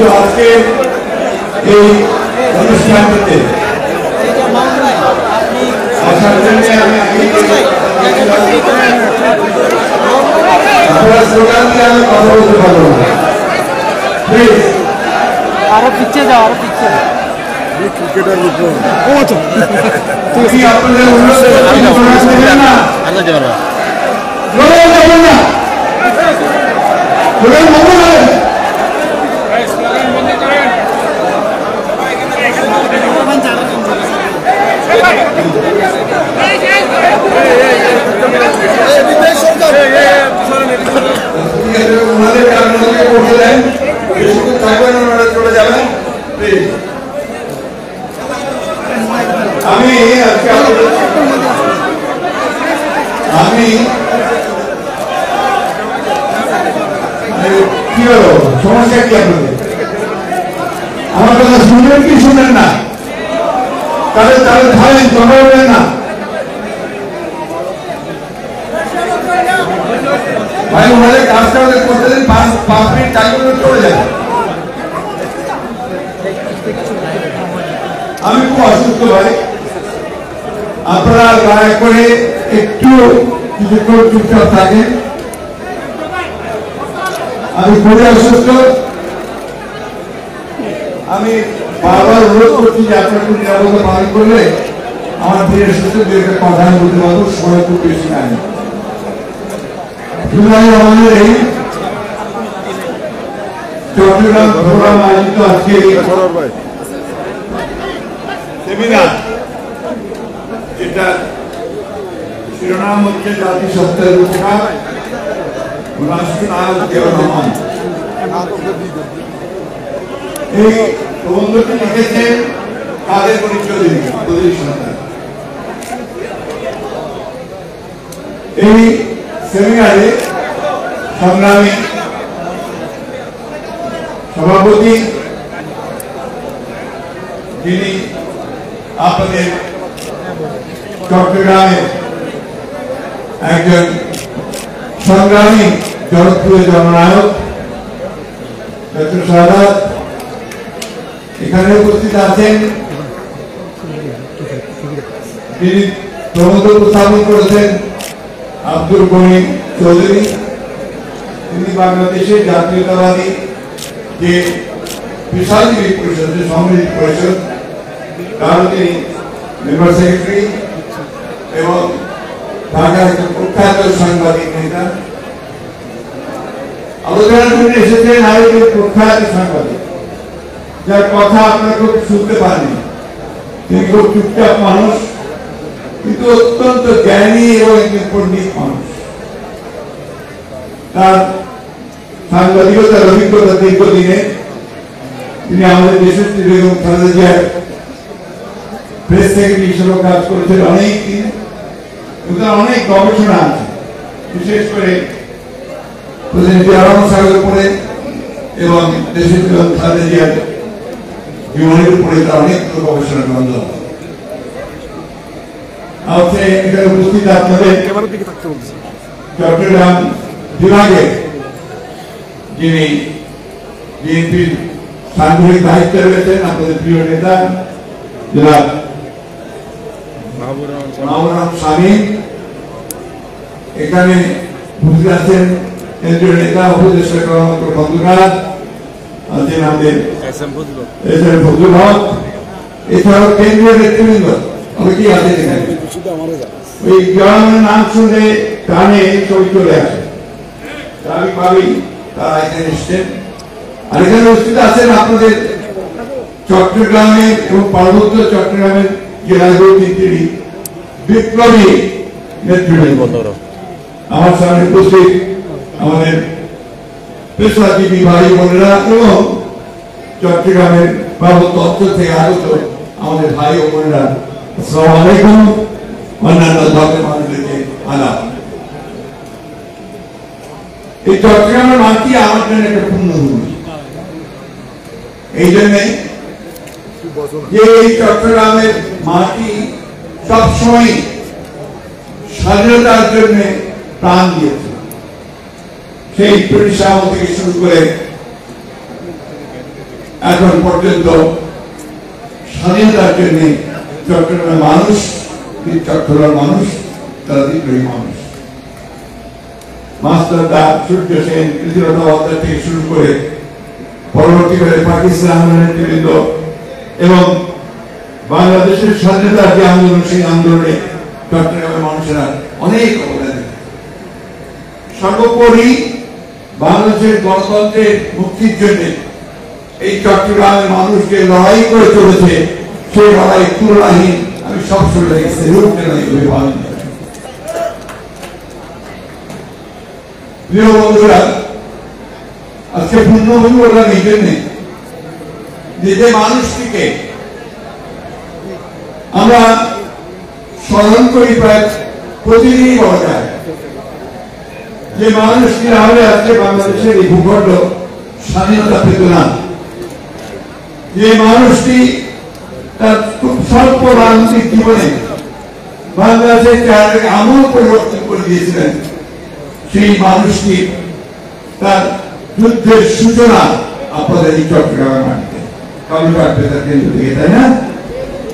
কিন্তু আজকে এই অনুষ্ঠানটিতে আসার জন্য আমি আপনারা স্লোগান দিয়ে আমি কথা বলতে পারবো না। প্লিজ আরো পিছিয়ে যাও, আরো পিছিয়ে ক্রিকেটার তুমি আপনাদের অনুরোধ করবেন না, যাবেন না, বন্ধ করেন। ওনাদের কারণে পৌঁছে দেন, থাকবেন ওনারা চলে যাবেন প্লিজ। আমি কি হলো, সমস্যা কি আপনাদের? আমার কথা শুনবেন কি শুনবেন না? তাহলে ধরেন কথা বলবেন না। ভাই ওনাদের কাজটা করতে দেন, 5 মিনিট টাইম চলে যাবে। আমি খুব অসুস্থ ভাই, আপনারা দয়া করে একটু কিছুক্ষণ চুপচাপ থাকেন। আমি খুবই অসুস্থ, আমি বারবার অনুরোধ করছি যে আপনারা একটু নিরাপত্তা পালন করলে আমার ধীরে সুস্থ একটা কথা আমি বলতে পারবো, সময় খুব বেশি নাই। আমাদের এই চট্টগ্রাম প্রোগ্রাম আয়োজিত আজকে সেমিনার, যেটা শিরোনাম হচ্ছে জাতিসত্তার উপকার রাষ্ট্রনায়ক জিয়াউর রহমান। এই প্রবন্ধটি লিখেছেন কাদের চৌধুরী সরকার। এই সেমিনারে সংগ্রামী সভাপতি, যিনি আপনাদের চট্টগ্রামের একজন সংগ্রামী জনপ্রিয় জননায়ক ডক্টর সাদাত, এখানে উপস্থিত আছেন। তিনি প্রবন্ধ উপস্থাপন করেছেন আব্দুল গনি চৌধুরী। তিনি বাংলাদেশের জাতীয়তাবাদী যে পেশাজীবী পরিষদ, সংগঠিত পরিষদ, তার তিনি মেম্বার সেক্রেটারি এবং ঢাকার একজন প্রখ্যাত সাংবাদিক নেতা। আলোচনার জন্য এসেছেন আরেকজন প্রখ্যাত সাংবাদিক, যার কথা আপনারা খুব শুনতে পারেন। তিনি খুব চুপচাপ মানুষ, কিন্তু অত্যন্ত জ্ঞানী এবং একজন পণ্ডিত মানুষ। তার সাংবাদিকতার অভিজ্ঞতা দীর্ঘদিনে। তিনি আমাদের দেশের বেগম খালেদা জিয়ার প্রেস সেক্রেটারি হিসেবে কাজ করেছেন অনেক দিন। অনেক গবেষণা আছে, বিশেষ করে প্রেসিডেন্ট জিয়া রহমান সাহেবের উপরে এবং দেশের বেগম খালেদা জিয়ার জীবনের উপরে তার অনেক গবেষণা গ্রন্থ আছে। এখানে উপস্থিত আপনাদের চট্টগ্রাম বিভাগের যিনি বিএনপির সাংগঠনিক দায়িত্বে রয়েছেন, আপনাদের প্রিয় নেতা জনাব মাহবুব শামীম। এখানে উপস্থিত আছেন কেন্দ্রীয় নেতা উপদেষ্টা কর্মকর্তা বন্ধুরা আছেন আমাদের এস এম ফজলুল হক। এছাড়াও কেন্দ্রীয় নেতৃবৃন্দ অনেকেই আছেন এখানে। ওই জওয়ানের নাম শুনলে কানে ছবি চলে আসে, আমি ভাবি তারা এখানে এসছেন। আর এখানে উপস্থিত আছেন আপনাদের চট্টগ্রামের এবং পার্বত্য চট্টগ্রামের জেলাগুলোর বিপ্লবী নেতৃবৃন্দ। আমার সামনে উপস্থিত আমাদের পেশাজীবী ভাই বোনেরা এবং চট্টগ্রামের পার্বত্য অঞ্চল থেকে আগত আমাদের ভাই ও বোনেরা, আসসালামু আলাইকুম। অন্যান্য ধর্মের মানুষদেরকে আলাপ। এই চট্টগ্রামের মাটি আমার জন্য একটা পূর্ণভূমি। এই জন্যে যে এই চট্টগ্রামের মাটি সবসময় স্বাধীনতার জন্য প্রাণ দিয়েছে। সেই 19 সাল থেকে শুরু করে এখন পর্যন্ত স্বাধীনতার জন্য চট্টগ্রামের মানুষ, চট্টগ্রামের মানুষ তারা বিদ্রোহী মানুষ। মাস্টার দা, সূর্য সেন, কৃষ্ণনগর থেকে শুরু করে পরবর্তীকালে পাকিস্তান নেতৃবৃন্দ এবং বাংলাদেশের স্বাধীনতার যে আন্দোলন, সেই আন্দোলনে চট্টগ্রামের মানুষেরা অনেক অবদান। সর্বোপরি বাংলাদেশের গণতন্ত্রের মুক্তির জন্য এই চট্টগ্রামের মানুষ যে লড়াই করে চলেছে, সেই লড়াই তুলনাহীন। আমি সবসময় পালন করি। প্রিয় বন্ধুরা, আজকে পূর্ণভূমি বললাম এই জন্যে যে মানুষটিকে আমরা স্মরণ করি প্রায় প্রতিদিনই বলা যায়, যে মানুষটি না হলে আজকে বাংলাদেশের এই ভূখণ্ড স্বাধীনতা পেত না। যে মানুষটি তার খুব স্বল্প রাজনৈতিক জীবনে বাংলাদেশের চেহারাকে আমূল পরিবর্তন করে দিয়েছিলেন, সেই মানুষটি তার যুদ্ধের সূচনা আপনাদের এই চট্টগ্রামের মাটিতে কালুঘাট বেতার কেন্দ্র থেকে, তাই না?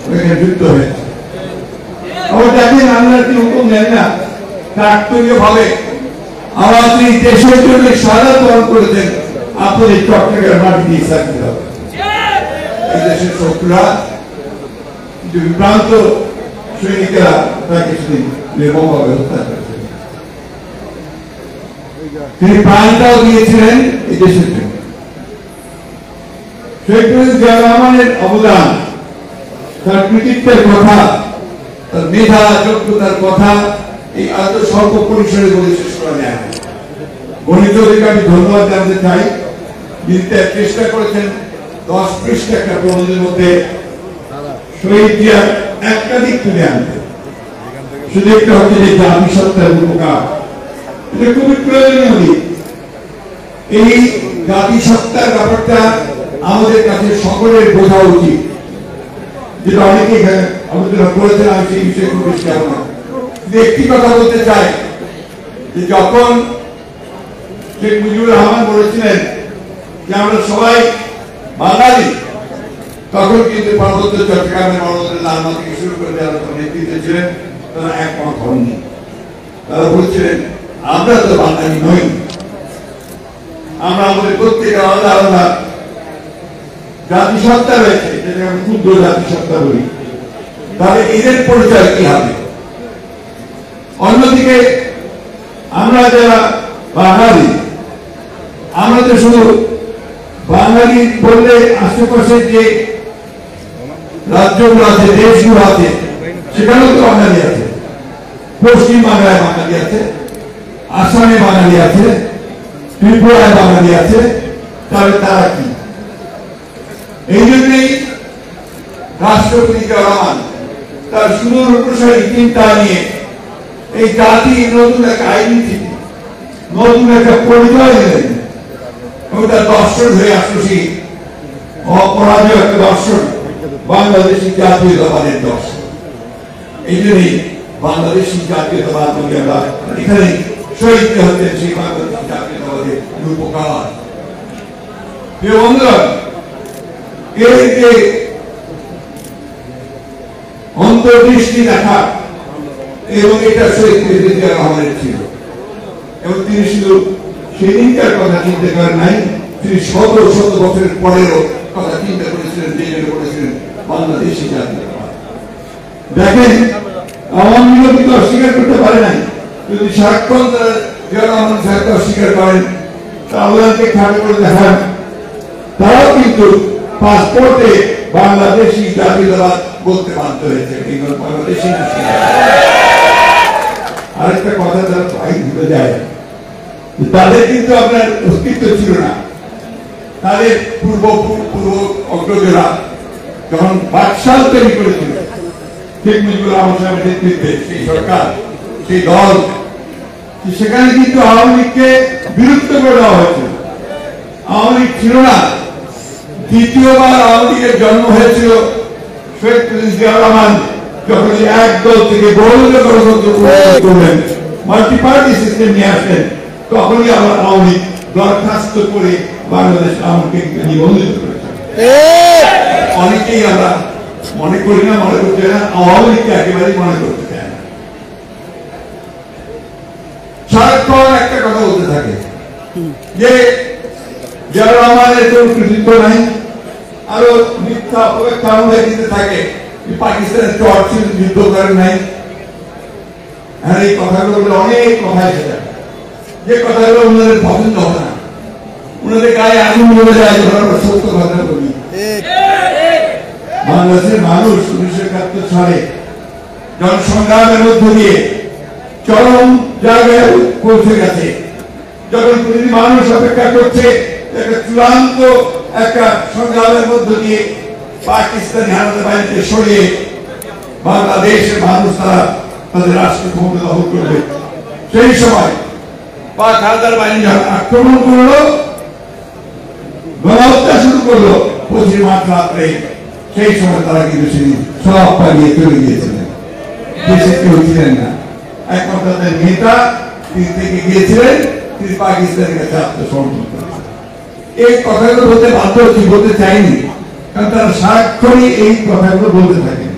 ওখানে যুদ্ধ হয়েছে। আবার দেখেন, আমরা কি হুকুম দেন না, কাকতালীয় ভাবে আমার তিনি দেশের জন্য সারা বরণ করেছেন, আপনাদের চট্টগ্রামের মাটি দিয়ে থাকতে হবে। এই দেশের শত্রুরা, বিভ্রান্ত সৈনিকেরা তাকে সেদিন নির্মমভাবে হত্যা করেছেন। তিনি প্রাণটাও দিয়েছিলেন এই দেশের জন্য। শেখ মুজিবুর রহমানের অবদান, তার কৃতিত্বের কথা, তার মেধা যোগ্যতার কথা এই এত স্বল্প পরিসরে বলে শেষ করা যায় না। গণিত অধিকারী ধন্যবাদ জানাতে চাই, যিনি চেষ্টা করেছেন 10 পৃষ্ঠা একটা প্রবন্ধের মধ্যে শহীদ জিয়ার একটা দিক তুলে আনতে। শুধু একটা হচ্ছে যে জাতিসত্তার উপকার, এটা খুবই প্রয়োজনীয় দিক। এই জাতিসত্তার ব্যাপারটা আমাদের কাছে সকলের বোঝা উচিত, যেটা অনেকে আলোচনা করেছেন। আমি সেই বিষয়ে খুব বেশি যাব না, একটি কথা বলতে চাই যে যখন শেখ মুজিবুর রহমান বলেছিলেন যে আমরা সবাই বাঙালি, তখন কিন্তু পার্বত্য চট্টগ্রামের মানুষদের লালমা থেকে শুরু করে যারা নেতৃত্বে ছিলেন তারা একমত হননি। তারা বলছিলেন আমরা তো বাঙালি নই, আমরা আমাদের প্রত্যেকের আলাদা আলাদা জাতিসত্তা রয়েছে, যেটাকে আমি ক্ষুদ্র জাতিসত্তা বলি, তাহলে এদের পরিচয় কি হবে? অন্যদিকে আমরা যারা বাঙালি, আমরা তো শুধু বাঙালি বললে আশেপাশে যে রাজ্যগুলো আছে, দেশগুলো আছে, সেখানেও তো বাঙালি আছে। পশ্চিম বাংলায় বাঙালি আছে, আসামে বাঙালি আছে, ত্রিপুরায় বাঙালি আছে, তাহলে তারা কি? এই জন্যই রাষ্ট্রপতি রহমান তার সুদূর প্রসারী চিন্তা নিয়ে এই জাতি নতুন একটা আইডেন্টিটি, নতুন একটা পরিচয় দিলেন এবং তার দর্শন হয়ে আসলো সেই অপরাজয় একটা দর্শন, বাংলাদেশি জাতীয়তাবাদের দর্শন। এই জন্যই বাংলাদেশি জাতীয়তাবাদ বলি আমরা এখানে শহীদ হচ্ছেন সেই বাংলাদেশি জাতীয়তাবাদের রূপকার। প্রিয় বন্ধুরা, এর যে অন্তর্দৃষ্টি দেখা এবং এটা শহীদ জিয়া রহমানের ছিল, এবং তিনি শুধু সেদিনকার কথা চিন্তা করেন নাই, তিনি শত শত বছরের পরেরও কথা চিন্তা করেছিলেন, যে জন্য করেছিলেন বাংলাদেশি জাতীয়তাবাদ। দেখেন, আওয়ামী লীগ কিন্তু অস্বীকার করতে পারে নাই, যদি সারাক্ষণ তারা জিয়া রহমান সাহেবকে অস্বীকার করেন, তাহলে খাটো করে দেখান, তারাও কিন্তু পাসপোর্টে বাংলাদেশি জাতীয়তাবাদ বলতে বাধ্য হয়েছে। বাংলাদেশি আরেকটা কথা তারা প্রায় ভুলে যায়, তাদের কিন্তু আপনার অস্তিত্ব ছিল না। তাদের পূর্ব অগ্রজরা যখন বাকশাল তৈরি করেছিল শেখ মুজিবুর রহমান সাহেবের নেতৃত্বে সেই সরকার, সেই দল, সেখানে কিন্তু আওয়ামী লীগকে বিলুপ্ত করে দেওয়া হয়েছিল। আওয়ামী লীগ ছিল না। দ্বিতীয়বার আওয়ামী লীগের জন্ম হয়েছিল শেখ জিয়া রহমান যখন এক দল থেকে বহু গণতন্ত্র করলেন, মাল্টি পার্টি সিস্টেম নিয়ে আসলেন, তখনই আবার আওয়ামী লীগ দরখাস্ত করে বাংলাদেশ আওয়ামী লীগকে নিবন্ধিত করেছে। অনেকেই আমরা মনে করি না, মনে করতে না, আওয়ামী লীগকে একেবারেই মনে করতে চায় না। সারাক্ষণ একটা কথা বলতে থাকে যে যারা আমাদের কোনো কৃতিত্ব নাই, আরো মিথ্যা অপেক্ষা আমাদের দিতে থাকে পাকিস্তানের চর্চ যুদ্ধ করেন নাই। হ্যাঁ, এই কথাগুলো বলে অনেক কথা এসে যায়, যে কথাগুলো ওনাদের পছন্দ হয় না, ওনাদের গায়ে আগুন বলে যায় যখন আমরা সত্য কথা বলি। বাংলাদেশের মানুষ 1971 সালে জনসংগ্রামের মধ্য দিয়ে চরম জায়গায় পৌঁছে গেছে, যখন প্রতিটি মানুষ অপেক্ষা করছে একটা চূড়ান্ত একটা সংগ্রামের মধ্য দিয়ে পাকিস্তানি হানাদার বাহিনীকে সরিয়ে বাংলাদেশের মানুষ তারা তাদের রাষ্ট্র ক্ষমতা দখল করবে। সেই সময় পাক হানাদার বাহিনী যখন আক্রমণ করলো, গণহত্যা শুরু করলো 25 মার্চ রাত্রে, সেই সময় তারা কিন্তু সেদিন সব পালিয়ে চলে গিয়েছিলেন, দেশে কেউ ছিলেন না। একমাত্র তাদের নেতা তিনি থেকে গিয়েছিলেন, তিনি পাকিস্তানের কাছে আত্মসমর্পণ করেছেন। এই কথাগুলো বলতে বাধ্য হচ্ছি, বলতে চাইনি, কারণ তারা সারাক্ষণই এই কথাগুলো বলতে থাকেন।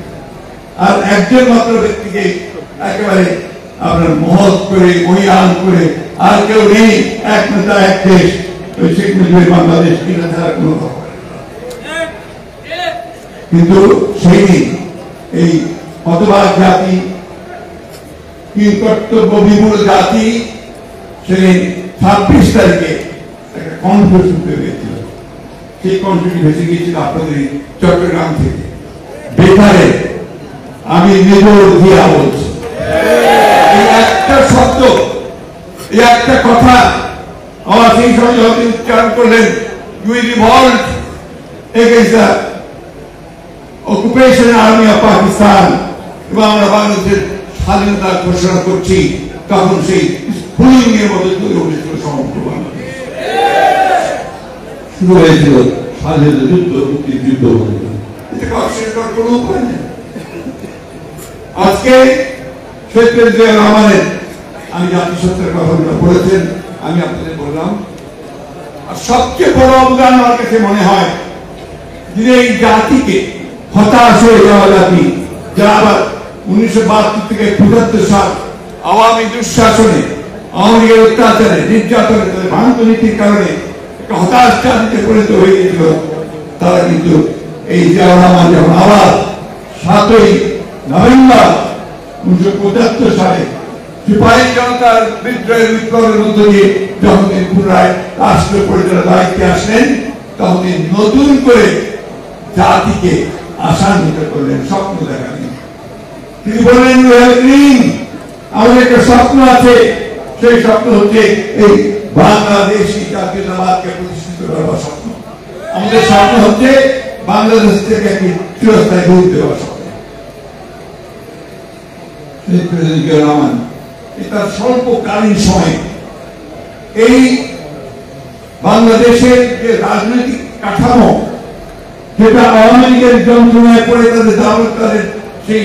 আর একজন মাত্র ব্যক্তিকে একেবারে আপনার মহৎ করে মহিয়ান করে আর কেউ নেই, এক নেতা এক দেশ, ওই শেখ মুজিবের বাংলাদেশ, কিনা ছাড়া কোনো কথা। কিন্তু সেই দিন এই হতবাক জাতি, কর্তব্য বিমূঢ় জাতি, সেই 26 তারিখে একটা কণ্ঠ শুনতে পেয়েছিল। সেই কণ্ঠটি ভেসে গিয়েছিল আপনাদের চট্টগ্রাম থেকে। বেকারে আমি নির্ভর দিয়া বলছি, এই একটা শব্দ, এই একটা কথা আমার সেই সময় যখন উচ্চারণ করলেন, we revolt against the occupation army of Pakistan, এবং আমরা বাংলাদেশের স্বাধীনতা ঘোষণা করছি, তখন সেই স্ফুলিং এর মতো তৈরি হয়েছিল সমগ্র বাংলাদেশ। শুরু হয়েছিল স্বাধীনতা যুদ্ধ, মুক্তির যুদ্ধ। এটাকে অস্বীকার করার কোনো উপায় নেই। আজকে শেখ মুজিবুর রহমানের, আমি জাতিসত্তার কথাগুলো বলেছেন, আমি আপনাদের বললাম। আর সবচেয়ে বড় অবদান আমার কাছে মনে হয় যে এই জাতিকে হতাশ হয়ে যাওয়া জাতি, যারা আবার 1972 থেকে 75 সাল আওয়ামী দুঃশাসনে, আওয়ামী লীগের অত্যাচারে, নির্যাতনে, তাদের ভ্রান্ত নীতির কারণে একটা হতাশ জাতিতে পরিণত হয়ে গিয়েছিল, তারা কিন্তু এই জিয়াউর রহমান যখন আবার 7ই নভেম্বর 1975 সালে সিপাহী জনতার বিদ্রোহের বিপ্লবের মধ্য দিয়ে যখন তিনি পুনরায় রাষ্ট্র পরিচালনার দায়িত্বে আসলেন, তখন তিনি নতুন করে জাতিকে আশান্বিত করলেন, স্বপ্ন দেখালেন। তিনি বললেন, আমাদের একটা স্বপ্ন আছে, সেই স্বপ্ন হচ্ছে এই বাংলাদেশি জাতীয়তাবাদকে প্রতিষ্ঠিত করার স্বপ্ন। আমাদের স্বপ্ন হচ্ছে বাংলাদেশ থেকে একটি চিরস্থায়ী রূপ দেওয়ার স্বপ্ন। রহমান তার স্বল্পকালীন সময়ে এই বাংলাদেশের যে রাজনৈতিক কাঠামো, যেটা আওয়ামী লীগের যন্ত্রণায় পড়ে তাদের দাওয়াত, তাদের সেই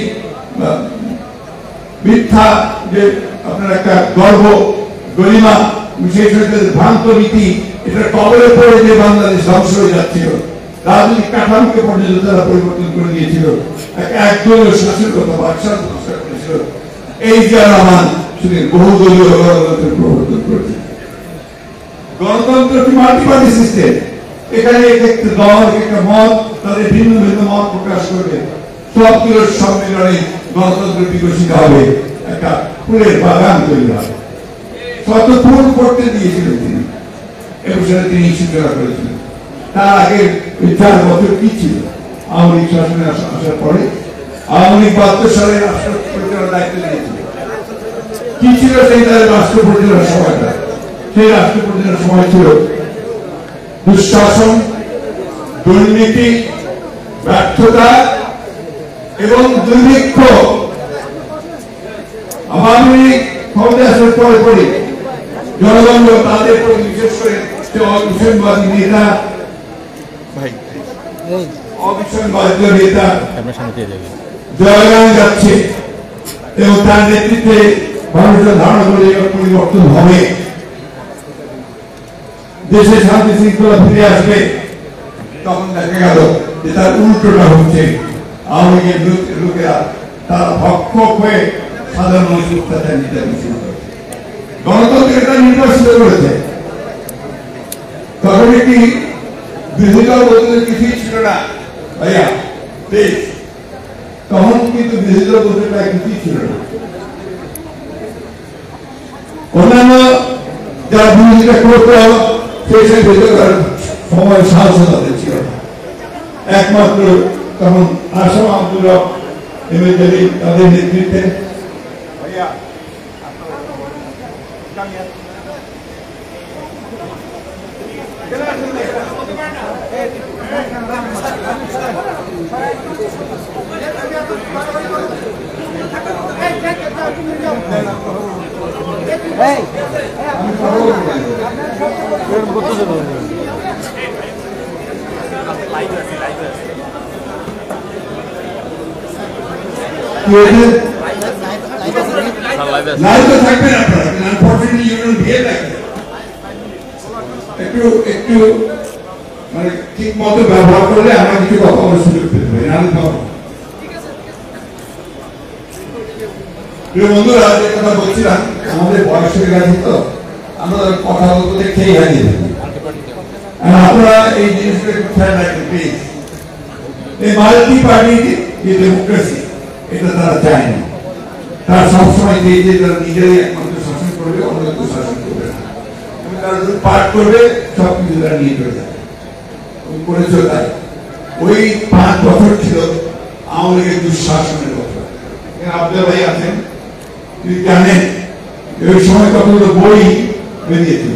মিথ্যা যে আপনার একটা গর্ব গরিমা, বিশেষ করে ভ্রান্ত নীতি, এটা কবলে পড়ে যে বাংলাদেশ ধ্বংস হয়ে যাচ্ছিল, রাজনৈতিক কাঠামোকে পর্যন্ত তারা পরিবর্তন করে দিয়েছিল, একদলীয় শাসনকতা বাদশাহ করেছিল। এই জিয়াউর রহমান তিনি বহুদলীয় গণতন্ত্রের প্রবর্তন করেছেন। গণতন্ত্র কি মাল্টি পার্টি সিস্টেম, এখানে একটা দল, একটা মত, তাদের ভিন্ন ভিন্ন মত প্রকাশ করবে, সবগুলোর সম্মেলনে গণতন্ত্র বিকশিত হবে, একটা ফুলের বাগান তৈরি হবে। শত ফুল করতে দিয়েছিলেন তিনি, এবং সেটা তিনি সূচনা করেছিলেন। তার আগে 4 বছর কি ছিল আওয়ামী লীগ শাসনে আসার পরে? আওয়ামী লীগ 72 সালে রাষ্ট্র পরিচালনার দায়িত্ব নিয়েছিল। কি ছিল সেই তাদের রাষ্ট্র পরিচালনার সময়টা? সেই রাষ্ট্র পরিচালনার সময় ছিল দুঃশাসন, দুর্নীতি, ব্যর্থতা এবং দুর্ভিক্ষ। আওয়ামী লীগ ক্ষমতা আসার পরে পরে জনগণ তাদের প্রতি, বিশেষ করে অবিসংবাদী নেতা, অবিসংবাদী নেতা জয়গান যাচ্ছে, এবং তার নেতৃত্বে মানুষের ধারণা করে পরিবর্তন হবে, দেশে শান্তি শৃঙ্খলা ফিরে আসবে। তখন দেখা গেল যে তার উল্টোটা হচ্ছে। আওয়ামী লীগের লোকেরা তারা ভক্ষক হয়ে সাধারণ মানুষ অত্যাচার নির্যাতন শুরু করেছে। গণতন্ত্র এটা নির্বাচিত করেছে, তখন কি বিরোধী দল বলতে কিছুই ছিল না ভাইয়া প্লিজ, তখন কিন্তু বিরোধী দল বলতে প্রায় কিছুই ছিল না। অন্যান্য যারা বিরোধিতা করত সেই ভেতরকার সময় সাহস তাদের ছিল না। একমাত্র তখন আসাম আব্দুল হক এমএলএ তাদের নেতৃত্বে লাইভ থাকবেন আপনারা, unfortunately you don't behave like that. একটু মানে ঠিক মতো ব্যবহার করলে আমরা কিছু কথা বলার সুযোগ পেতে পারি। প্রিয় বন্ধুরা, যে কথা বলছিলাম, আমাদের বয়স হয়ে গেছে তো আমরা কথা বলতে খেয়ে হারিয়ে থাকি। আপনারা এই জিনিসটা একটু খেয়াল রাখবেন প্লিজ। এই মাল্টি পার্টি যে ডেমোক্রেসি, এটা তারা চায় না। তারা সবসময় চেয়ে যে তারা নিজেরাই একমাত্র শাসন করবে, অন্য কেউ শাসন করবে না। তারা যদি পাঠ করবে সবকিছু তারা নিয়ে চলে যাবে। করেছিল তাই। ওই 5 বছর ছিল আওয়ামী লীগের দুঃশাসনের বছর। আব্দুল ভাই আছেন, তিনি জানেন ওই সময় কতগুলো বই বেরিয়েছিল।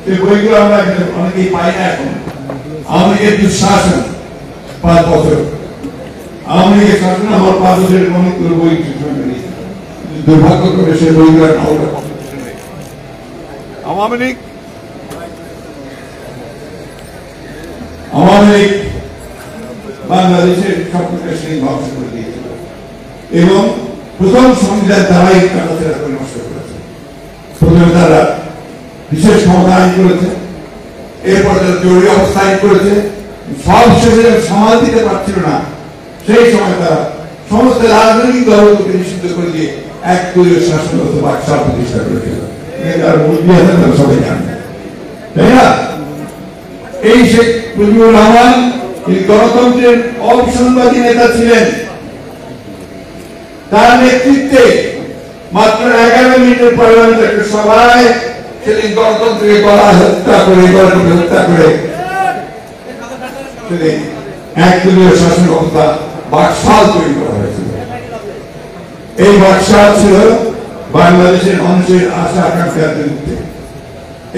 সেই বইগুলো আমরা অনেকেই পাই না এখন। আওয়ামী লীগের দুঃশাসন 5 বছর, আওয়ামী লীগের শাসন আমার 5 বছরের অনেকগুলো বই বেরিয়েছিল। দুর্ভাগ্য করে সেই বইগুলো আওয়ামী লীগ বাংলাদেশের সবকিছু সেই ধ্বংস করে দিয়েছিল এবং প্রথম সংবিধান তারাই কাটাছেড়া করে নষ্ট করেছে। প্রথমে তারা বিশেষ ক্ষমতা আইন করেছে, এরপর তারা জরুরি অবস্থা আইন করেছে। সব শেষে সমাজ দিতে পারছিল না, সেই সময় তারা সমস্ত রাজনৈতিক দলগুলোকে নিষিদ্ধ করে দিয়ে এক দলীয় শাসন বাদশাহ প্রতিষ্ঠা করেছিল। তার মূল তারা সবাই জানবে, তাই না? এই শেখ মুজিবুর রহমান গণতন্ত্রের অবিসংবাদী নেতা ছিলেন। তার নেতৃত্বে মাত্র 11 মিনিটের পার্লামেন্টের সভায় সেদিন গণতন্ত্রকে হত্যা করে সেদিন একদলীয় শাসন ব্যবস্থা বাকশাল তৈরি করা হয়েছিল। এই বাকশাল ছিল বাংলাদেশের মানুষের আশা আকাঙ্ক্ষার বিরুদ্ধে।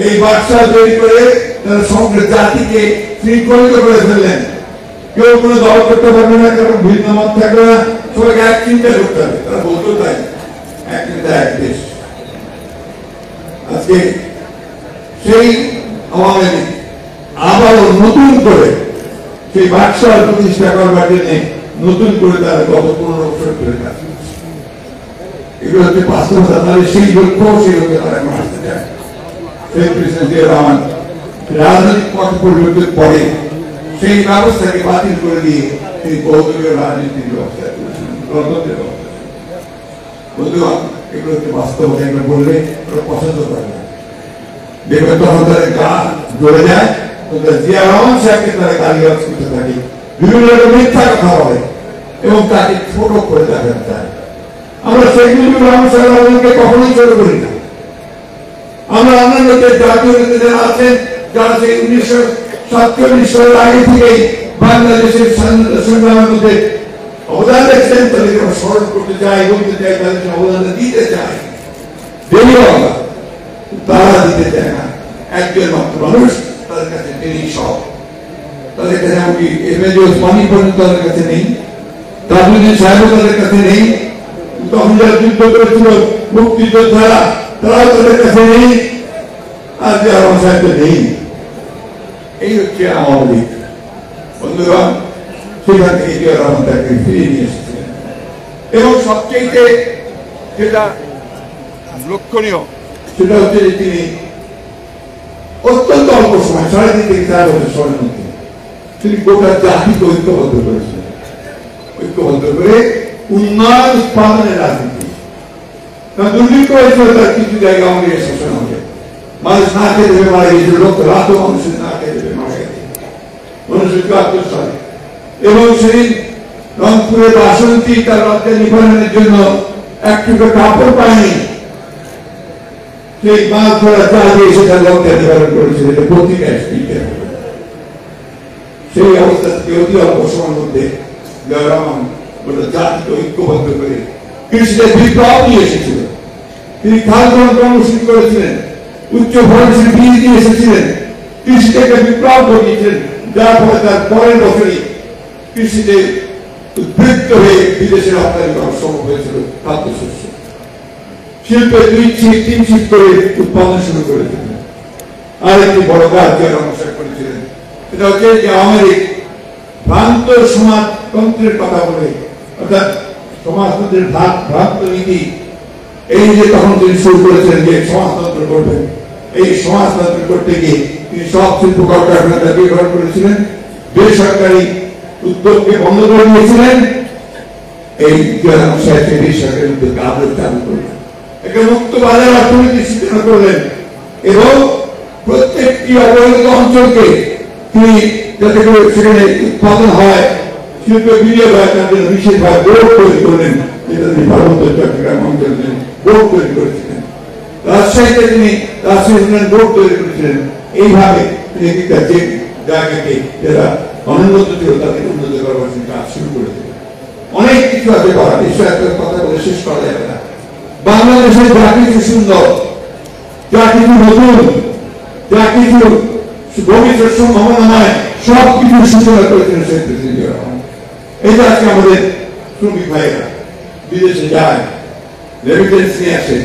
এই বাকশাল তৈরি করে তারা সমগ্র জাতিকে শৃঙ্খলিত করে ফেললেন। কেউ কোনো দল করতে পারবে না, কারণ ভিন্ন মত থাকবে না, সবাইকে এক চিন্তা করতে হবে। তারা বলতো তাই, এক চিন্তা এক দেশ। আজকে সেই আওয়ামী লীগ আবারও নতুন করে সেই বাকশাল প্রতিষ্ঠা করবার জন্য নতুন করে তারা গত 15 বছর ধরে কাজ করছে। এগুলো হচ্ছে বাস্তবতা। তাহলে সেই লক্ষ্য, সেই লক্ষ্যে তারা এখন আসতে চায়। সেই প্রেসিডেন্ট জিয়া রহমান রাজনৈতিক পথ পরিবর্তন করে সেই ব্যবস্থাকে বাতিল করে দিয়ে তিনি বহুদলীয় রাজনীতির ব্যবস্থা করেছিলেন, গণতন্ত্রের ব্যবস্থা। বন্ধুগণ, এগুলো হচ্ছে বাস্তবতা। এগুলো বললে ওরা পছন্দ করে না, দেখবেন তখন তাদের গা জ্বলে যায়। জিয়া রহমান সাহেবকে তারা গালিগালাজ করতে থাকে, বিভিন্ন রকম মিথ্যা কথা বলে এবং তাকে ছোট করে দেখাতে চায়। আমরা শেখ মুজিবুর রহমান সাহেবকে কখনোই ছোট করি না। আমরা অন্যান্য জাতীয় নেতা যারা আছেন, যারা সেই 1947 সালের আগে থেকেই বাংলাদেশের স্বাধীনতা সংগ্রামের মধ্যে অবদান রেখেছেন, তাদেরকে আমরা স্মরণ করতে চাই, বলতে চাই, তাদেরকে অবদান দিতে চাই। দেরিও তারা দিতে চায় না। একজন মাত্র মানুষ, তাদের কাছে তিনি সব। তাদের কাছে এমনকি এমএলএ ওসমানী পর্যন্ত তাদের কাছে নেই, তাজউদ্দিন সাহেবও তাদের কাছে নেই। তখন যারা যুদ্ধ করেছিল মুক্তিযোদ্ধারা, তারাও তাদের কাছে নেই, আর জিয়া রহমান সাহেব নেই। এই হচ্ছে আওয়ামী লীগ। বন্ধুগণ, সেখান থেকে জিয়া রহমান তাকে ফিরিয়ে নিয়ে এসেছিলেন এবং সবচেয়ে যেটা লক্ষণীয় সেটা হচ্ছে যে তিনি অত্যন্ত অল্প সময়, 3.5 থেকে 4 বছর সময়ের মধ্যে তিনি গোটা জাতিকে ঐক্যবদ্ধ করেছিলেন, ঐক্যবদ্ধ করে উন্নয়ন উৎপাদনের রাজনীতি। কারণ দুর্ভিক্ষ হয়েছিল তার কিছু জায়গা আমাদের শাসন হবে, মানুষ না খেয়ে দেবে মারা গেছিল, লোক রাতও মানুষের না খেয়ে দেবে মারা গেছে মানুষের ৭৪ সালে। এবং সেদিন রংপুরের বাসন্তী তার লজ্জা নিবারণের জন্য একটুকু কাপড় পায়নি, সেই মাছ ধরা চালিয়ে এসে তার লজ্জা নিবারণ করেছিল। এটা পত্রিকায় সেই অবস্থা থেকে অতি অল্প সময়ের মধ্যে জয়রাম গোটা জাতিকে ঐক্যবদ্ধ করে কৃষিতে বিপ্লব নিয়ে এসেছিল। তিনি খাল খনন কর্মসূচি করেছিলেন, উচ্চ ফলনশীল বীজ নিয়ে এসেছিলেন, কৃষিতে একটা বিপ্লব ঘটিয়েছিলেন, যার ফলে তার পরের বছরই কৃষিতে উদ্বৃত্ত হয়ে বিদেশে রপ্তানি করা সম্ভব হয়েছিল খাদ্যশস্য। শিল্পে ২ শিফট ৩ শিফট করে উৎপাদন শুরু করেছিলেন। আর একটি বড় কাজ যারা অনুসার করেছিলেন সেটা হচ্ছে যে আমাদের ভ্রান্ত সমাজতন্ত্রের কথা বলে, অর্থাৎ সমাজতন্ত্রের ভ্রান্ত নীতি, এই যে তখন তিনি শুরু করেছেন যে সমাজতন্ত্র করবেন, এই সমাজতন্ত্র করতে গিয়ে তিনি সব শিল্প কলকারখানা ব্যবহার করেছিলেন, বেসরকারি উদ্যোগকে বন্ধ করে দিয়েছিলেন। এই বেসরকারি উদ্যোগকে আবার চালু করলেন, একটা মুক্ত বাজার অর্থনীতি সূচনা করলেন এবং প্রত্যেকটি অবহেলিত অঞ্চলকে তিনি যাতে করে সেখানে উৎপাদন হয়, শিল্পে বিনিয়োগ হয়, তার জন্য বিশেষভাবে বোর্ড তৈরি করলেন, যেটা তিনি পার্বত্য চট্টগ্রাম অঞ্চলে বোর্ড তৈরি করেছিলেন। রাজশাহীতে তিনি রাজশাহী উন্নয়ন বোর্ড তৈরি করেছিলেন। এইভাবে তিনি যে জায়গাকে যারা অনুন্নত ছিল তাদের উন্নত করবার কাজ শুরু করেছিলেন। অনেক কিছু আছে করার, ঈশ্বরের কথা বলে শেষ করা যাবে না। বাংলাদেশের যা কিছু সুন্দর, যা কিছু নতুন, যা কিছু ভবিষ্যৎ সম্ভাবনা নয়, সব কিছু সূচনা করেছিলেন শেখ মুজিবুর রহমান। এই যে আজকে আমাদের শ্রমিক ভাইয়েরা বিদেশে যায়, রেমিটেন্স নিয়ে আসে।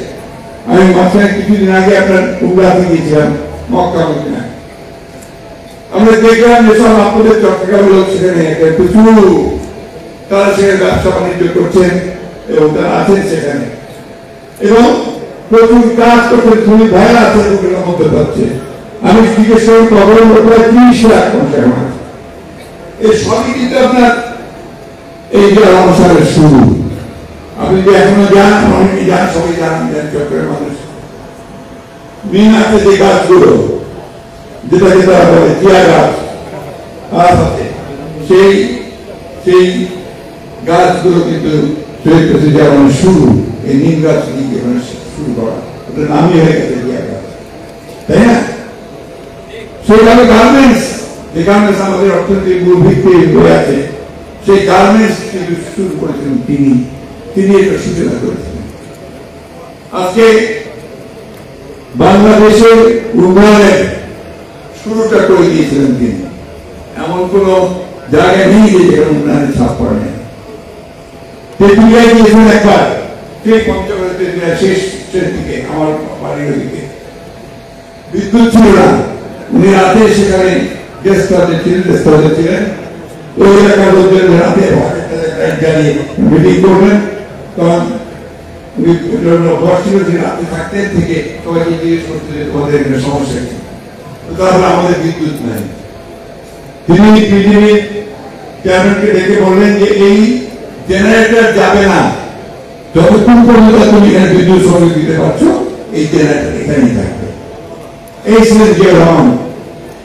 আমি মাঝখানে কিছুদিন আগে আপনার উমরাতে গিয়েছিলাম, মক্কা মদিনায়। আমরা দেখলাম যে সব আপনাদের চট্টগ্রাম লোক সেখানে প্রচুর তারা সেখানে ব্যবসা বাণিজ্য করছেন এবং তারা আছেন সেখানে এবং প্রচুর কাজ করছেন। শ্রমিক ভাইয়েরা আছেন ওগুলোর মধ্যে পাচ্ছে। আমি জিজ্ঞেস করি খবর প্রায় ৩০ লাখ মানুষ। এই সবই কিন্তু আপনার এই যে অবসরের শুরু। আপনি যদি এখনো যান, অনেকে যান, সবাই জানেন চট্টগ্রামের মানুষ মিনাতে যে গাছগুলো, যেটাকে তারা বলে চিয়া গাছ, সেই সেই গাছগুলো কিন্তু যেমন শুরু, এই নিম গাছ শুরু করা, ওটা নামই হয়ে গেছে চিয়া গাছ, তাই না? সেইভাবে গার্মেন্টস, যে গার্মেন্টস আমাদের অর্থনীতির মূল ভিত্তি হয়ে আছে, সেই গার্মেন্টস কিন্তু শুরু করেছিলেন তিনি এটা সূচনা করেছিলেন। আজকে বাংলাদেশের উন্নয়নের শুরুটা করে দিয়েছিলেন তিনি। এমন কোন জায়গা নেই যেখানে উন্নয়নের ছাপ পড়ে নেই। তেঁতুলিয়ায় গিয়েছিলেন একবার, সেই পঞ্চগড় তেঁতুলিয়া শেষ দিকে, আমার বাড়ির দিকে বিদ্যুৎ ছিল না। উনি রাতে সেখানে গেস্ট হাউসে ছিলেন। ওই এলাকার লোকদের রাতে জ্বালিয়ে মিটিং করবেন। তখন রাতে থাকতেন থেকে সবাইকে জিজ্ঞেস করতে যে তোমাদের এখানে সমস্যা কি, তারপরে আমাদের বিদ্যুৎ নাই। তিনি পৃথিবীর চেয়ারম্যানকে ডেকে বললেন যে এই জেনারেটর যাবে না যতক্ষণ পর্যন্ত তুমি এখানে বিদ্যুৎ সংযোগ দিতে পারছো, এই জেনারেটর এখানেই থাকবে। এই ছিলেন জিয়াউর রহমান।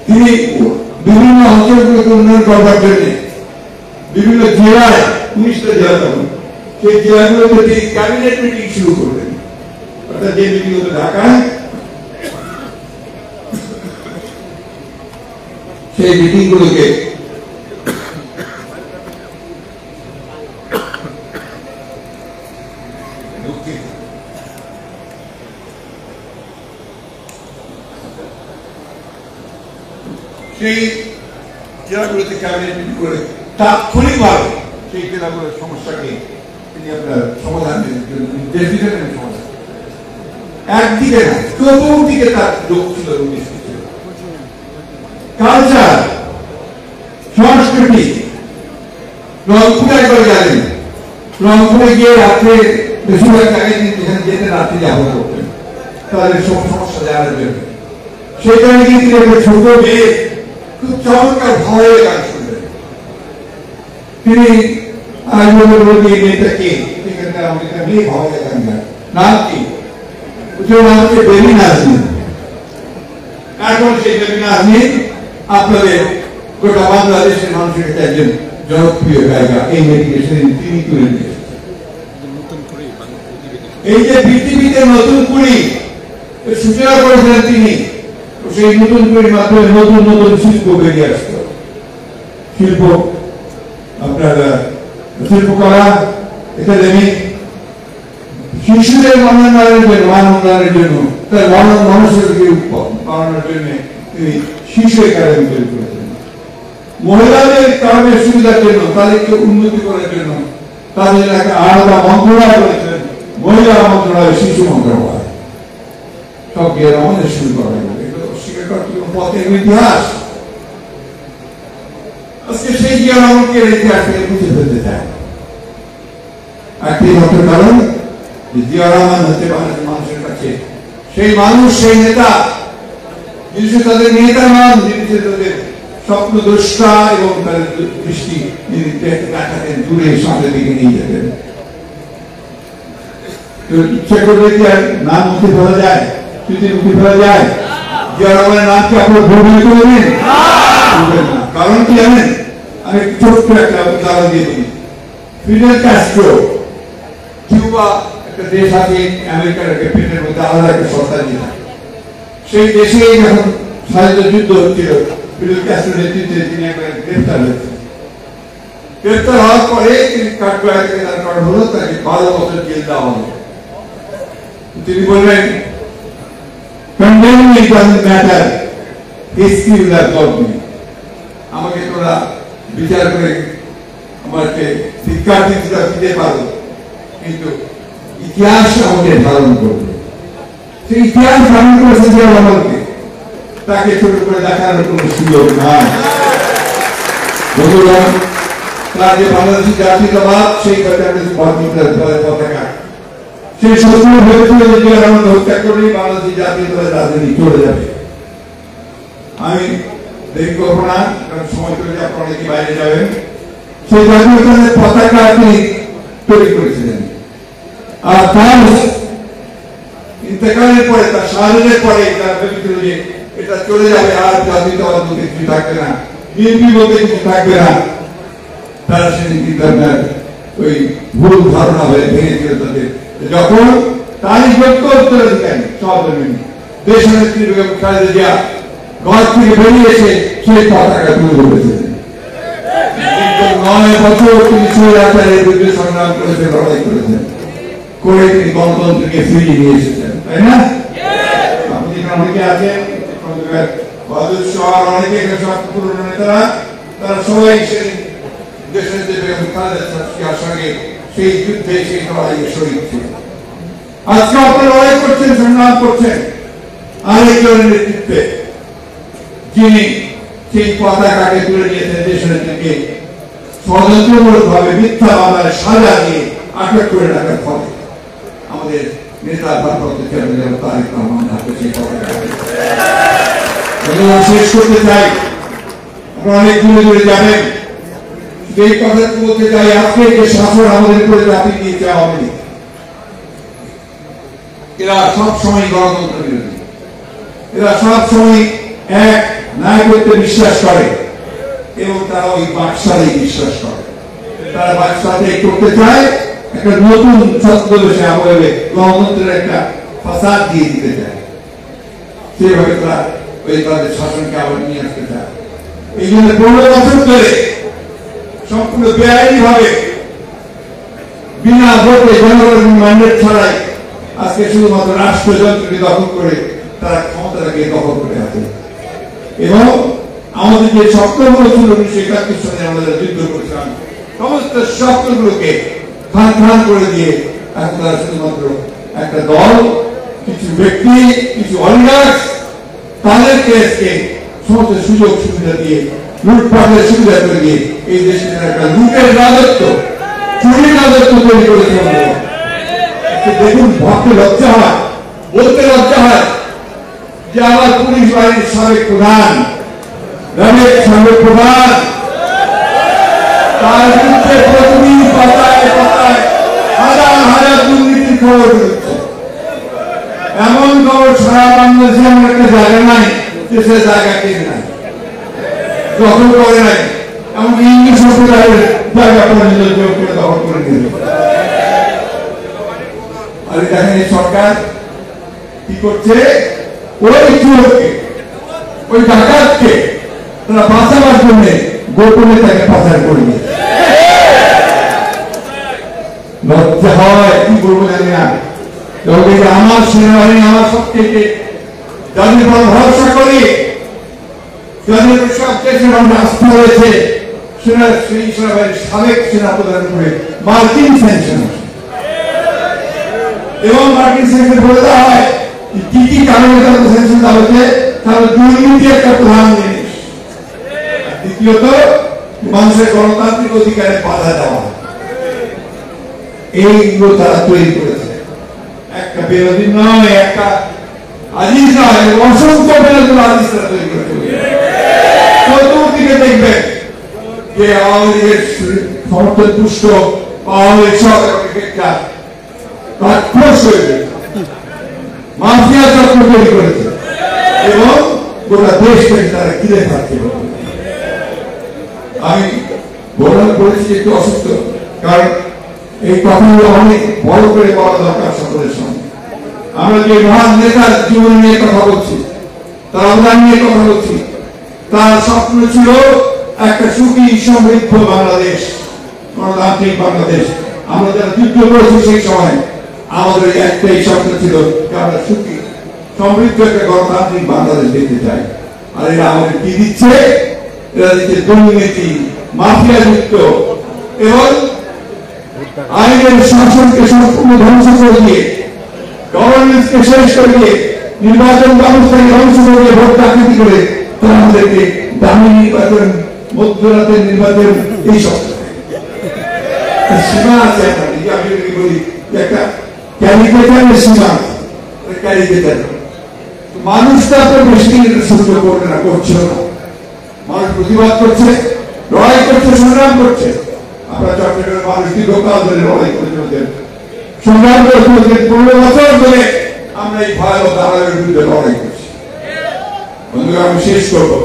তিনি বিভিন্ন অঞ্চলগুলোকে উন্নয়ন করবার জন্য বিভিন্ন জেলায়, 19টা জেলা তখন, সেই জেলাগুলোতে তিনি ক্যাবিনেট মিটিং শুরু করলেন। অর্থাৎ যে মিটিং হতো ঢাকায়, সেই মিটিং গুলোকে সেই জেলাগুলোতে ক্যাবিনেট মিটিং করে তাৎক্ষণিকভাবে সেই জেলাগুলোর সমস্যাকে তিনি আপনার সমাধানের জন্য নির্দেশ দিলেন। সমাধান একদিকে না, চতুর্দিকে তার লোক ছিল, কালচার, সংস্কৃতি। রংপুরে একবার গেলেন, রংপুরে গিয়ে রাত্রে বেশিরভাগ জায়গায় যেখানে যেতে রাত্রে যাবো করতেন তাদের সব সমস্যা জানার জন্য। সেখানে গিয়ে তিনি একটা ছোট মেয়ে খুব চমৎকার ভয়ে গান শুনলেন। তিনি নেতাকে ভাবা যায় নাম কি নাম হচ্ছে বেবিন আজমিন। এখন সেই বেবিন আজমিন আপনাদের গোটা বাংলাদেশের মানুষের কাছে একজন জনপ্রিয় গায়িকা। এই মেয়েটিকে সেদিন তিনি তুলে নিয়েছেন। এই যে পৃথিবীতে নতুন কুড়ি সূচনা করেছিলেন তিনি, সেই নতুন কুড়ির মাধ্যমে নতুন নতুন শিল্প বেরিয়ে আসত। শিল্প আপনার শিল্পকলা একাডেমি শিশুদের উন্নয়নের জন্য তার মানুষের বাড়ানোর জন্য তিনি শিশু একাডেমি তৈরি করেছেন। মহিলাদের কারণে সুবিধার জন্য, তাদেরকে উন্নতি করার জন্য তাদের একটা আলাদা মন্ত্রণালয় করেছেন, মহিলা মন্ত্রণালয়, শিশু মন্ত্রণালয়। সব গিয়ে আমাদের শুরু করা অস্বীকার করার কোনো পথের ইতিহাস। আজকে সেই জিয়ারহমানকে ইতিহাস থেকে বুঝে ফেলতে চায়। একটি মাত্র কারণ, জিয়া রহমান হচ্ছে বাংলাদেশের মানুষের কাছে সেই মানুষ, সেই নেতা যিনি তাদের নেতা নন, যিনি তাদের স্বপ্নদ্রষ্টা এবং তাদের দৃষ্টি দেখাতেন দূরে, সামনের দিকে নিয়ে যেতেন। ইচ্ছা করলে কি আর নাম মুখে ফেলা যায়, স্মৃতি মুখে ফেলা যায়? জিয়া রহমানের নামকে আপনার ভুল করে দিন। কারণ কি জানেন? আমি ছোট্ট একটা উদাহরণ দিয়ে দিই। ফিদেল ক্যাস্ট্রো, কিউবা একটা দেশ আছে আমেরিকার পেটের মধ্যে, আলাদা একটা সরকার যেটা, সেই দেশে যখন স্বাধীনতা যুদ্ধ হচ্ছিল, ফিদেল ক্যাস্ট্রোর নেতৃত্বে তিনি একবার গ্রেফতার হয়েছেন। গ্রেফতার হওয়ার পরে তিনি কাঠগড়ায় থেকে তার করা হলো, তাকে 12 বছর জেল দেওয়া হলো। তিনি বললেন, condemning doesn't matter, history will absorb me. আমাকে তোরা বিচার করে আমাকে শিক্ষার দিকটা দিতে পারো, কিন্তু ইতিহাস আমাকে ধারণ করবে। সেই ইতিহাস ধারণ করেছে জিয়া রহমানকে, তাকে ছোট করে দেখানোর কোন সুযোগ নাই। বন্ধুগণ, তার যে বাংলাদেশী জাতীয়তাবাদ, সেই পতাকা, সেই শত্রু ভেবেছিল যে জিয়া রহমান হত্যা করলেই বাংলাদেশী জাতীয়তাবাদের রাজনীতি চলে যাবে। আমি দেরি করবো না, কারণ সময় চলে যাবে, আপনারা অনেকে বাইরে যাবেন। সেই জাতীয়তাবাদের পতাকা তিনি তৈরি করেছিলেন। আর তার ইন্তেকালের পরে, তার শাহাদাতের পরে তারা ভেবেছিল যে এটা চলে যাবে, আর জাতীয়তাবাদ বলতে কিছু থাকবে না, বিএনপি বলতে কিছু থাকবে না। তারা সেদিন কিন্তু আপনার ওই ভুল ধারণা হয়ে ভেঙেছিল তাদের। যখন তারই যোগ্য উত্তরাধিকারী সহধর্মিনী দেশনেত্রী বেগম খালেদা জিয়া ঘর থেকে বেরিয়েছে, সেই পতাকা তুলে ধরেছিলেন। 9 বছর তিনি স্বৈরাচারের বিরুদ্ধে সংগ্রাম করেছেন, লড়াই করেছেন, করে তিনি গণতন্ত্রকে ফিরিয়ে নিয়ে এসেছেন, তাই না? আপনি অনেকে আছেন, অনেকে সব পুরনো নেতারা, তারা সবাই সেই দেশনেত্রী বেগম খালেদা জিয়ার সঙ্গে সেই যুদ্ধে, সেই লড়াইয়ে শরীক ছিল। আজকে আপনারা লড়াই করছেন, সংগ্রাম করছেন আরেকজনের নেতৃত্বে, যিনি সেই পতাকাকে তুলে নিয়েছেন, দেশনেত্রীকে ষড়যন্ত্রমূলক ভাবে মিথ্যা মামলায় সাজা দিয়ে আটক করে রাখার ফলে আমাদের নেতা ভারপ্রাপ্ত চেয়ারম্যান তারেক রহমান হাতে সেই পতাকা শেষ করতে চাই। আপনারা অনেক দূরে দূরে যাবেন, সেই কথা বলতে চাই। আজকে যে শাসন আমাদের উপরে চাপিয়ে দিয়েছে আওয়ামী লীগ, এরা সবসময় গণতন্ত্র বিরোধী, এরা সবসময় এক নায়কত্বে বিশ্বাস করে এবং তারা ওই বাকশালে বিশ্বাস করে। তারা বাকশালে করতে চায়, একটা নতুন ছদ্মবেশে আমলে গণতন্ত্রের একটা ফাসাদ দিয়ে দিতে চায়, সেভাবে তারা ওই তাদের শাসনকে আবার নিয়ে আসতে চায়। এই জন্য 15 বছর ধরে সম্পূর্ণ বেআইনি ভাবে, বিনা ভোটে, জনগণের ম্যান্ডেট ছাড়াই আজকে শুধুমাত্র রাষ্ট্রযন্ত্রকে দখল করে তারা ক্ষমতাটাকে দখল করে আছে। এবং আমাদের যে স্বপ্নগুলো ছিল 1971 সালে আমরা যুদ্ধ করেছিলাম, সমস্ত স্বপ্নগুলোকে খান খান করে দিয়ে এখন তারা শুধুমাত্র একটা দল, কিছু ব্যক্তি, কিছু অলিগার্স, তাদেরকে আজকে সমস্ত সুযোগ সুবিধা দিয়ে, লুটপাটের সুবিধা করে দিয়ে এই দেশে একটা লুটের রাজত্ব, চুরির রাজত্ব তৈরি করেছে। দেখুন, ভাবতে লজ্জা হয়, বলতে লজ্জা হয় যে আমার পুলিশ বাহিনীর সাবেক প্রধান, সাবেক প্রধান, তার দেশের জায়গা কিনে নেয়, দখল করে নাই, এমনকি ইংলিশ সম্প্রদায়ের জায়গা করে নিজের জোর করে দখল করে নিল। আর দেখেন এই সরকার কি করছে, ওই চোরকে, ওই ডাকাতকে তারা বাঁচাবার জন্য গোপনে তাকে পাচার করে নিয়েছে। লজ্জা হয়, কি বলবো জানি না। আমার সেনাবাহিনী আমার সবথেকে যাদের উপর ভরসা করি, যাদের সব দেশের আমরা আস্থা রয়েছে, সেই সেনাবাহিনীর সাবেক সেনাপ্রধান করে মার্কিন স্যাংশন এবং মার্কিন স্যাংশন বলে দেওয়া হয় কি কি কারণে তাদের স্যাংশন দেওয়া হচ্ছে। তাহলে দুর্নীতি একটা প্রধান জিনিস, দ্বিতীয়ত মানুষের গণতান্ত্রিক অধিকারে বাধা দেওয়া, এইগুলো তারা তৈরি করেছে। একটা বিরোধী নয়, একটা আজিজ নয়, অসংখ্য বিরোধী আজিজ তারা তৈরি করেছে। চতুর্দিকে দেখবেন যে আওয়ামী লীগের সমর্থন পুষ্ট আওয়ামী লীগ সরকার মাফিয়া চক্র তৈরি করেছে এবং গোটা দেশটাকে তারা ঘিরে থাকতে। আমি বর্ণনা করেছি একটু অসুস্থ, কারণ এই কথাগুলো অনেক বড় করে বলা দরকার সকলের সঙ্গে। আমরা যে মহান নেতার জীবন নিয়ে কথা বলছি, তার অবদান নিয়ে কথা বলছি, তার স্বপ্ন ছিল একটা সুখী সমৃদ্ধ বাংলাদেশ, গণতান্ত্রিক বাংলাদেশ। আমরা যারা যুদ্ধ করেছি সেই সময় আমাদের একটাই স্বপ্ন ছিল যে আমরা সুখী সমৃদ্ধ একটা গণতান্ত্রিক বাংলাদেশ দেখতে চাই। আর এরা আমাদের কি দিচ্ছে? এরা দিচ্ছে দুর্নীতি, মাফিয়া যুক্ত এবং আইনের শাসনকে সম্পূর্ণ ধ্বংস করে দিয়ে, গভর্নেন্সকে শেষ করে দিয়ে, নির্বাচন ব্যবস্থাকে ধ্বংস করে দিয়ে, ভোট ডাকাতি করে তারা আমাদেরকে দামি নির্বাচন, মধ্যরাতের নির্বাচন, এই সব সীমা আছে। আমি বলি একটা ক্যারিকেচারের সীমা, ক্যারিকেচার মানুষটা তো বেশি সহ্য করবে না, করছে না। মানুষ প্রতিবাদ করছে, লড়াই করছে, সংগ্রাম করছে। আপনার চট্টগ্রামের মানুষ দীর্ঘকাল ধরে লড়াই করে চলছেন, সংগ্রাম করে চলছেন। 15 বছর ধরে আমরা এই ভয়াবহ দালালের বিরুদ্ধে লড়াই করছি। বন্ধুরা, আমি শেষ করবো।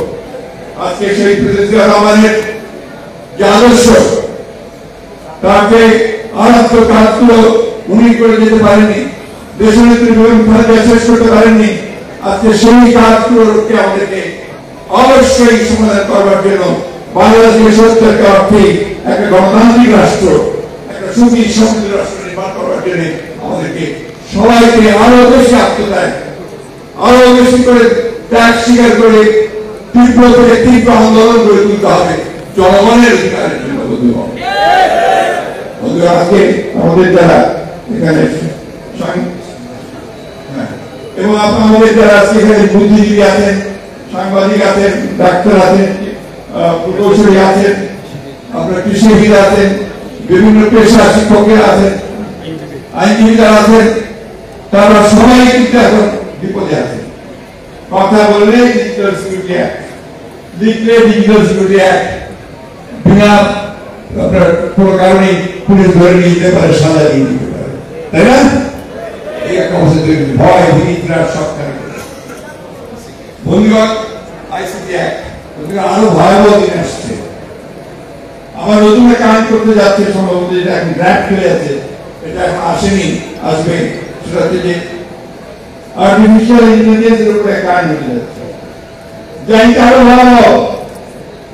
আজকে সেই প্রেসিডেন্ট আমাদের যে আদর্শ, তাকে আরাধ্য কাজগুলো উনি করে যেতে পারেননি, দেশনেত্রী বেগম খালেদা শেষ করতে পারেননি। আজকে সেই কাজগুলোকে আমাদেরকে অবশ্যই সমাধান করবার জন্য বাংলাদেশের সত্যকে অর্থে একটা গণতান্ত্রিক রাষ্ট্র, একটা সুখী সমৃদ্ধ রাষ্ট্র নির্মাণ করবার জন্য আমাদেরকে সবাইকে আরো বেশি আত্মত্যাগ, আরো বেশি করে ত্যাগ স্বীকার করে তীব্র থেকে তীব্র আন্দোলন গড়ে তুলতে হবে জনগণের অধিকারের জন্য। বন্ধুরা, আজকে আমাদের যারা এখানে এবং আমাদের যারা আজকে এখানে বুদ্ধিজীবী আছেন, সাংবাদিক আছেন, ডাক্তার আছেন, প্রকৌশলী আছেন, আপনার কৃষিবিদ আছেন, বিভিন্ন পেশা শিক্ষকেরা আছেন, আইনজীবীরা আছেন, তারা সবাই কিন্তু এখন বিপদে আছেন। কথা বললে ডিজিটাল সিকিউরিটি অ্যাক্ট, লিখলে ডিজিটাল সিকিউরিটি অ্যাক্ট, বিনা আপনার কোনো কারণে পুলিশ ধরে নিয়ে যেতে পারে, সাজা দিয়ে দিতে পারে, তাই না? এই একটা অবস্থা তৈরি, ভয় ভীতিরা সব কারণে। বন্ধুগণ, আইসিটি অ্যাক্ট আরো ভয়াবহ দিন আসছে। আমার নতুন একটা আইন করতে যাচ্ছে, সম্ভবত যেটা এখন ড্রাফট হয়ে আছে, এটা এখন আসেনি, আসবে। সেটা হচ্ছে যে আর্টিফিশিয়াল ইন্টেলিজেন্সের উপরে একটা আইন হতে যাচ্ছে, যে আইনটা আরো ভয়াবহ।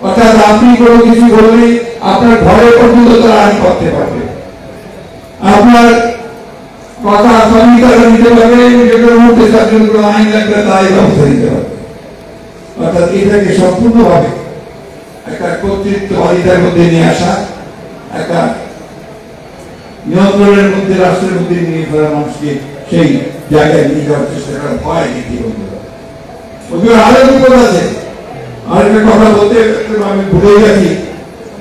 অর্থাৎ আপনি কোনো কিছু বললে আপনার ঘরে পর্যন্ত তারা আইন করতে পারবে, আপনার কথা সঙ্গীকরণ নিতে পারবে, যেটার মধ্যে তার জন্য কোনো আইন লাগবে তাই ব্যবস্থা নিতে পারবে। অর্থাৎ এটাকে সম্পূর্ণভাবে একটা কর্তৃত্ববাদিতার মধ্যে নিয়ে আসা, একটা নিয়ন্ত্রণের মধ্যে, রাষ্ট্রের মধ্যে নিয়ে ফেলা, মানুষকে সেই জায়গায় নিয়ে যাওয়ার চেষ্টা করা ভয় নীতি। বন্ধুরা, আরো বিপদ আছে। আরেকটা কথা বলতে আমি ভুলে গেছি,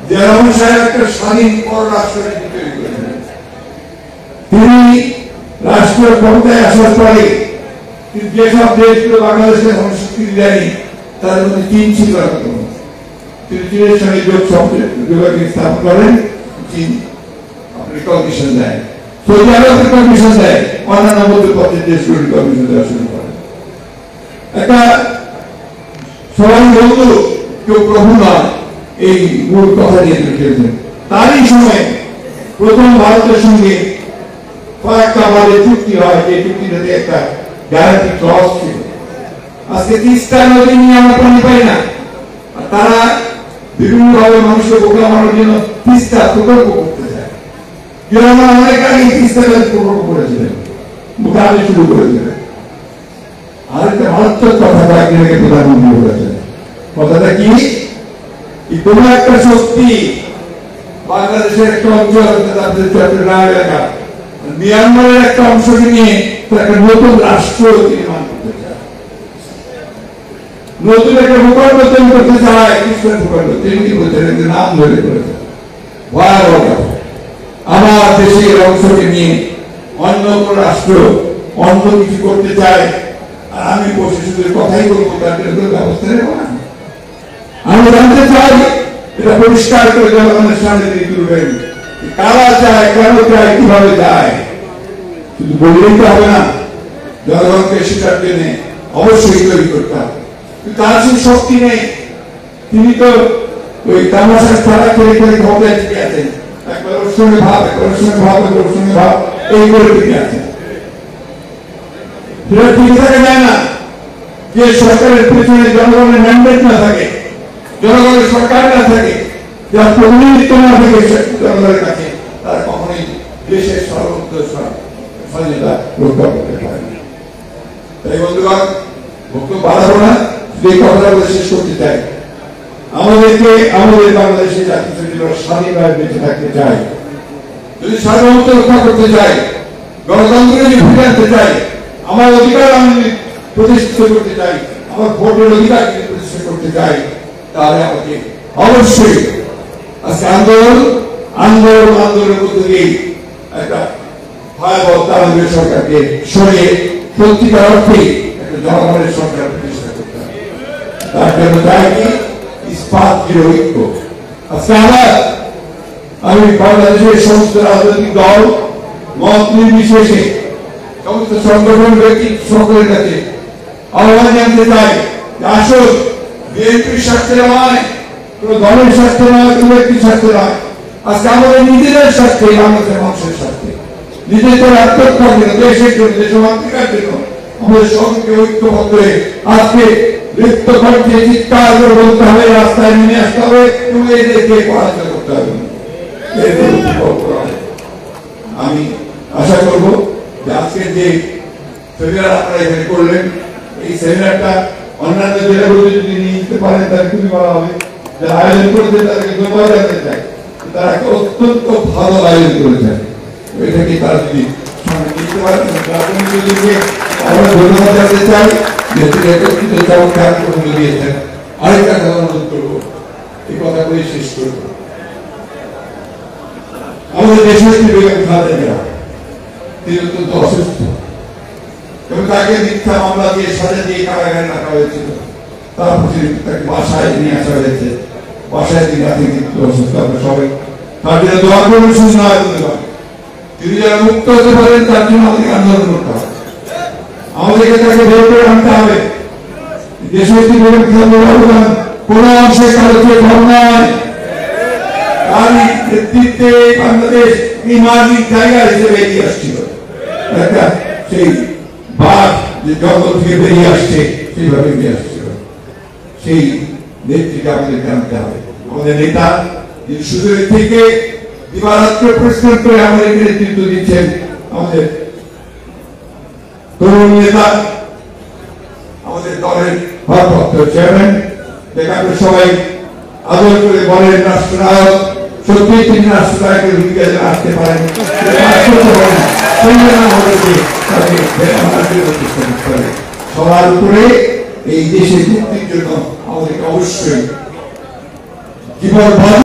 যে রহমান সাহেব একটা স্বাধীন পররাষ্ট্রনীতি তৈরি করেছিলেন। তিনি রাষ্ট্রীয় ক্ষমতায় আসার পরে যেসব দেশগুলো বাংলাদেশকে সংস্কৃতি দেয়নি তার মধ্যে চীন ছিল অন্যতম। তিনি চীনের সঙ্গে যোগাযোগ স্থাপন করেন, চীন রিকগনিশন দেয়, সৌদি আরব রিকগনিশন দেয়, অন্যান্য মধ্যপ্রাচ্যের দেশগুলো রিকগনিশন দেওয়া শুরু করে। একটা সবাই বন্ধু, কেউ প্রভু নয়, এই মূল কথা দিয়ে লিখেছেন। তারই সময় প্রথম ভারতের সঙ্গে কয়েকটা আমাদের চুক্তি হয়, যে চুক্তিটাতে একটা গ্যারান্টি ক্লজ ছিল। আজকে 30টা নদী নিয়ে আমরা পানি পাই না, আর তারা বিভিন্ন ভাবে মানুষকে বোকা মারার জন্য 30টা প্রকল্প করতে চায়। আমরা অনেক আগে 30টা প্রকল্প করেছিলেন, মোটামুটি শুরু করেছিলেন। আরেকটা মারাত্মক কথা কয়েকদিন আগে প্রধানমন্ত্রী বলেছেন। কথাটা কি? কোন একটা শক্তি বাংলাদেশের একটা অঞ্চল, চট্টগ্রাম এলাকা, মিয়ানমারের একটা অংশকে নিয়ে একটা নতুন রাষ্ট্র নির্মাণ করতে চায়, নতুন একটা ভূখণ্ড তৈরি করতে চায়। খ্রিস্টান ভূখণ্ড তিনি কি বলছেন? নাম ধরে করেছেন ভয়াবহ। আমার দেশের অংশকে নিয়ে অন্য কোন রাষ্ট্র অন্য কিছু করতে চায়, আর আমি বসে শুধু কথাই বলবো, তার জন্য ব্যবস্থা নেব না। আমি জানতে চাই, এটা পরিষ্কার করে জনগণের সামনে দিয়ে তুলবেন, কারা চায়, কেন চায়, কিভাবে চায়। শুধু বললেই তো হবে না, জনগণকে সেটার জন্য অবশ্যই তৈরি করতে হবে। তার সেই শক্তি নেই, তিনি তো ওই তামাশার ছাড়া খেলে খেলে ক্ষমতায় টিকে আছেন। একবার ওর সঙ্গে ভাব, একবার ওর সঙ্গে ভাব, একবার ওর সঙ্গে ভাব, এই করে টিকে আছেন। সেটা ঠিক থাকা যায় না যে সরকারের পেছনে জনগণের ম্যান্ডেট না থাকে, জনগণের সরকার না থাকে, যার প্রতিনিধিত্ব না থাকে জনগণের কাছে, তারা কখনোই দেশের সর্বোচ্চ স্বাধীনতা রক্ষা করতে পারে না। তাই বন্ধুগণ, বক্তব্য বাড়াবো না, এই কথাটা বলে শেষ করতে চাই। আমাদেরকে আমাদের বাংলাদেশের জাতীয় স্বাধীনভাবে বেঁচে থাকতে চাই, যদি সার্বভৌমত্ব রক্ষা করতে চাই, গণতন্ত্র যদি ফিরে আনতে চাই, আমার অধিকার আমি প্রতিষ্ঠিত করতে চাই, আমার ভোটের অধিকার প্রতিষ্ঠা করতে চাই, তাহলে আমাকে অবশ্যই আজকে আন্দোলনের মধ্যে দিয়ে একটা ভয়াবহ তালেবান সরকারকে সরিয়ে সত্যিকার অর্থে একটা জনগণের সরকার প্রতিষ্ঠা করতে হবে। তার জন্য চাই কি ইস্পাত ঐক্য। আজকে আমি বাংলাদেশের সমস্ত রাজনৈতিক দল মত নির্বিশেষে সমস্ত সংগঠন ব্যক্তি সকলের কাছে আহ্বান জানতে চাই, আসুন বিএনপির স্বার্থে নয়, কোন দলের স্বার্থে নয়, কোন ব্যক্তির স্বার্থে নয়, আজকে আমাদের নিজেদের স্বার্থে, বাংলাদেশের মানুষের স্বার্থে, নিজেদের আত্মরক্ষার জন্য, দেশের জন্য, দেশমাতৃকার জন্য আমাদের সঙ্গে ঐক্যবদ্ধ হয়ে আজকে লিপ্ত কণ্ঠে চিৎকার করে বলতে হবে, রাস্তায় নেমে আসতে হবে এবং এদেরকে পরাজিত করতে হবে। আমি আশা করবো যে আজকের যে সেমিনার আপনারা এখানে করলেন, এই সেমিনারটা অন্যান্য জেলাগুলো যদি নিয়ে নিতে পারেন তাহলে খুবই ভালো হবে। যারা আয়োজন করেছে তাদেরকে ধন্যবাদ জানাতে চাই, তারা একটা অত্যন্ত ভালো আয়োজন করেছেন। এটাকে তারা যদি সামনে নিতে পারেন, আমরা ধন্যবাদ জানাতে চাই যে তিনি একত্রিত চমৎকার প্রবন্ধ দিয়েছেন। আরেকটা কথা অনুরোধ করবো, এই কথা বলে শেষ করবো। আমাদের দেশের বেগম খালেদা তিনি অত্যন্ত অসুস্থ এবং তাকে মিথ্যা মামলা দিয়ে সাজা দিয়ে কারাগারে রাখা হয়েছিল। তারপর তাকে বাসায় নিয়ে আসা হয়েছে, বাসায় তিনি রাতে কিন্তু অসুস্থ। আমরা সবাই তার জন্য দোয়া করবেন, সুস্থ হয় তিনি যারা মুক্ত হতে পারেন তার জন্য আমাদেরকে আন্দোলন করতে হবে, আমাদেরকে তাকে বের করে আনতে হবে। দেশনেত্রী বেগম খালেদা অবদান কোন অংশে কারো চেয়ে কম নয়। তার নেতৃত্বে বাংলাদেশ ইমাজিক জায়গা হিসেবে এগিয়ে আসছিল, একটা সেই বাঘ যে জঙ্গল থেকে বেরিয়ে আসছে সেইভাবে এগিয়ে আসছিল। সেই নেতৃত্বে আমাদের জানতে হবে। আমাদের নেতা যিনি সুযোগ থেকে দিবারাত্র পরিশ্রম করে আমাদেরকে নেতৃত্ব দিচ্ছেন, আমাদের তরুণ নেতা, আমাদের দলের ভারপ্রাপ্ত চেয়ারম্যান, যেখানে সবাই আদর করে বলেন রাষ্ট্রনায়ক। সত্যি তিনি রাষ্ট্রনায়কের ভূমিকা যেন আসতে পারেন, সবার উপরে এই দেশের মুক্তির জন্য আমাদেরকে অবশ্যই জীবন